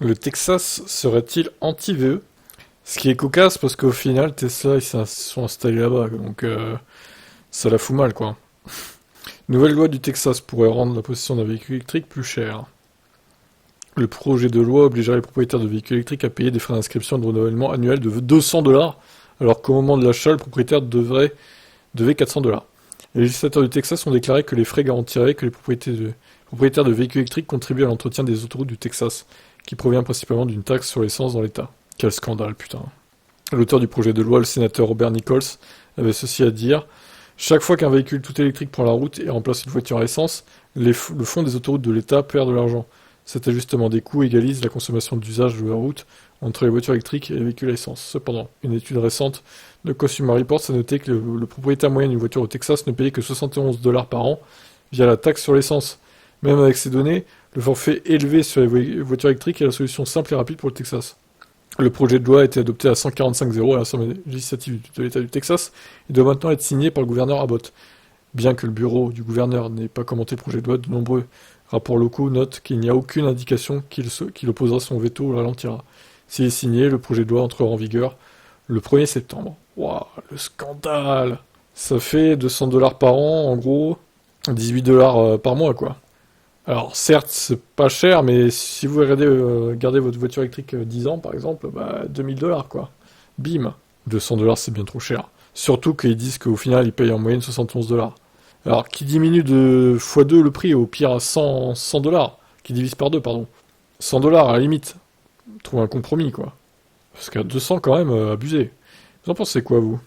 Le Texas serait-il anti-VE? Ce qui est cocasse parce qu'au final, Tesla, ils sont installés là-bas, donc ça la fout mal, quoi. Nouvelle loi du Texas pourrait rendre la possession d'un véhicule électrique plus cher. Le projet de loi obligerait les propriétaires de véhicules électriques à payer des frais d'inscription et de renouvellement annuels de 200 $, alors qu'au moment de l'achat, le propriétaire devait 400 $. Les législateurs du Texas ont déclaré que les frais garantiraient que les propriétaires de véhicules électriques contribuent à l'entretien des autoroutes du Texas, qui provient principalement d'une taxe sur l'essence dans l'État. Quel scandale, putain. L'auteur du projet de loi, le sénateur Robert Nichols, avait ceci à dire. Chaque fois qu'un véhicule tout électrique prend la route et remplace une voiture à essence, le fonds des autoroutes de l'État perd de l'argent. Cet ajustement des coûts égalise la consommation d'usage de la route entre les voitures électriques et les véhicules à essence. Cependant, une étude récente de Consumer Reports a noté que le propriétaire moyen d'une voiture au Texas ne payait que 71 $ par an via la taxe sur l'essence. Même avec ces données, le forfait élevé sur les voitures électriques est la solution simple et rapide pour le Texas. Le projet de loi a été adopté à 145-0 à l'Assemblée législative de l'État du Texas et doit maintenant être signé par le gouverneur Abbott. Bien que le bureau du gouverneur n'ait pas commenté le projet de loi, de nombreux rapports locaux notent qu'il n'y a aucune indication qu'il opposera son veto ou le ralentira. S'il est signé, le projet de loi entrera en vigueur le 1er septembre. Waouh, le scandale! Ça fait 200 $ par an, en gros, 18 $ par mois, quoi. Alors, certes, c'est pas cher, mais si vous gardez votre voiture électrique 10 ans, par exemple, bah, 2000 $, quoi. Bim! 200 $, c'est bien trop cher. Surtout qu'ils disent qu'au final, ils payent en moyenne 71 $. Alors, qui diminue de x2 le prix, au pire à 100 $, qui divise par 2, pardon. 100 $ à la limite. Trouve un compromis, quoi. Parce qu'à 200, quand même, abusé. Vous en pensez quoi, vous?